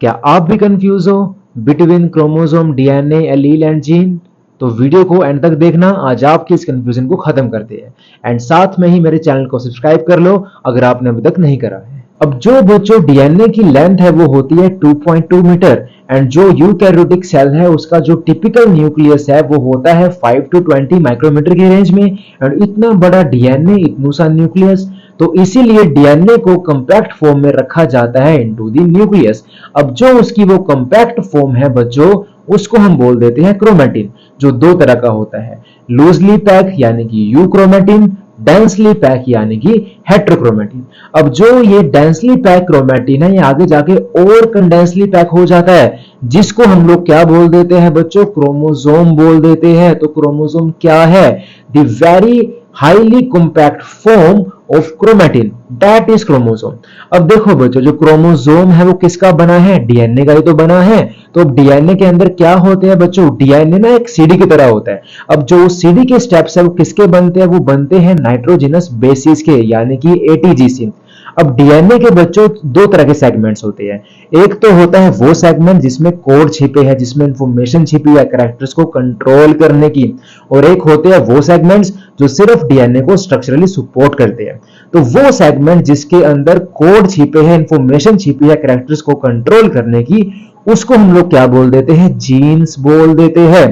क्या आप भी कंफ्यूज हो between chromosome, DNA, allele and gene? तो वीडियो को एंड तक देखना, आज आपकी इस कंफ्यूजन को खत्म करते हैं। एंड साथ में ही मेरे चैनल को सब्सक्राइब कर लो अगर आपने अभी तक नहीं करा है। अब जो बच्चों डीएनए की लेंथ है वो होती है 2.2 मीटर एंड जो यूकैरियोटिक सेल है उसका जो टिपिकल न्यूक्लियस है वो होता है 5 to 20 माइक्रोमीटर की रेंज में। एंड इतना बड़ा डीएनए, इतना सा न्यूक्लियस, तो इसीलिए डीएनए को कंपैक्ट फॉर्म में रखा जाता है इनटू द न्यूक्लियस। अब जो उसकी वो कंपैक्ट फॉर्म है बच्चों, उसको हम बोल देते हैं क्रोमैटिन, जो दो तरह का होता है, लूजली पैक यानी कि यूक्रोमैटिन, डेंसली पैक यानी कि हेट्रोक्रोमैटिन। अब जो ये डेंसली पैक क्रोमैटिन है ये आगे जाके और कंडेंसली पैक हो जाता है, जिसको हम लोग क्या बोल देते हैं बच्चों? क्रोमोसोम बोल देते हैं। तो क्रोमोसोम क्या है? The very highly compact form of chromatin, that is chromosome. अब देखो बच्चों, जो क्रोमोसोम है वो किसका बना है? डीएनए का ही तो बना है। तो डीएनए के अंदर क्या होते हैं बच्चों? डीएनए ना एक सीडी की तरह होता है। अब जो सीडी के स्टेप्स है वो किसके बनते हैं? वो बनते हैं नाइट्रोजनस बेसिस के, यानी कि एटीजी से। अब डीएनए के बच्चों दो तरह के सेगमेंट्स होते हैं। एक तो होता है वो सेगमेंट जिसमें कोड छिपे हैं, जिसमें इंफॉर्मेशन छिपी है कैरेक्टर्स को कंट्रोल करने की, और एक होते हैं वो सेगमेंट्स जो सिर्फ डीएनए को स्ट्रक्चरली सपोर्ट करते हैं। तो वो सेगमेंट जिसके अंदर कोड छिपे हैं, इंफॉर्मेशन छिपी है कैरेक्टर्स को कंट्रोल करने की, उसको हम लोग क्या बोल देते हैं? जीन्स बोल देते हैं।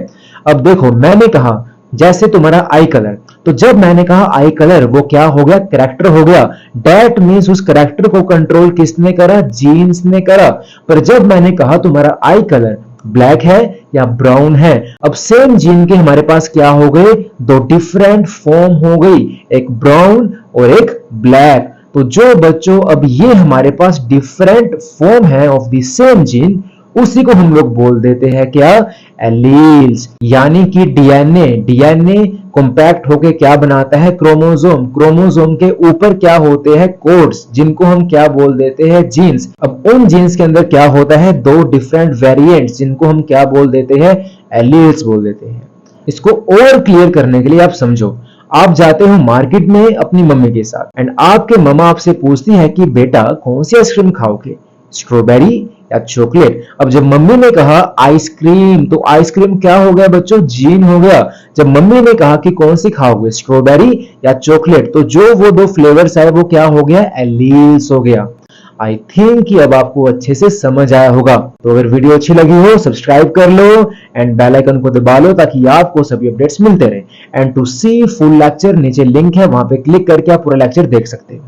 अब देखो, मैंने कहा जैसे तुम्हारा आई कलर, तो जब मैंने कहा आई कलर, वो क्या हो गया? कैरेक्टर हो गया। दैट मींस उस कैरेक्टर को कंट्रोल किसने करा? जीन्स ने करा। पर जब मैंने कहा तुम्हारा आई कलर ब्लैक है या ब्राउन है, अब सेम जीन के हमारे पास क्या हो गए? दो डिफरेंट फॉर्म हो गई, एक ब्राउन और एक ब्लैक। तो जो बच्चों अब ये हमारे पास डिफरेंट फॉर्म है ऑफ द सेम जीन, उसी को हम लोग बोल देते हैं क्या? एलील्स। यानी कि डीएनए कॉम्पैक्ट होके क्या बनाता है? क्रोमोसोम। क्रोमोसोम के ऊपर क्या होते हैं? कोड्स, जिनको हम क्या बोल देते हैं? जीन्स। अब उन जीन्स के अंदर क्या होता है? दो डिफरेंट वेरिएंट्स, जिनको हम क्या बोल देते हैं? एलील्स बोल देते हैं। इसको और क्लियर करने के लिए आप समझो, आप जाते हो मार्केट में अपनी मम्मी के साथ एंड आपके मम्मा आपसे पूछती है कि बेटा कौन सी आइसक्रीम खाओगे, स्ट्रॉबेरी या चॉकलेट? अब जब मम्मी ने कहा आइसक्रीम, तो आइसक्रीम क्या हो गया बच्चों? जीन हो गया। जब मम्मी ने कहा कि कौन सी खाओगे, स्ट्रॉबेरी या चॉकलेट, तो जो वो दो फ्लेवर्स आए वो क्या हो गया? एलील्स हो गया। आई थिंक कि अब आपको अच्छे से समझ आया होगा। तो अगर वीडियो अच्छी लगी हो सब्सक्राइब कर लो एंड बेल आइकन को दबा लो ताकि आपको सभी अपडेट्स मिलते रहे। And to see full lecture नीचे लिंक है, वहां पे क्लिक करके आप पूरा लेक्चर देख सकते हो।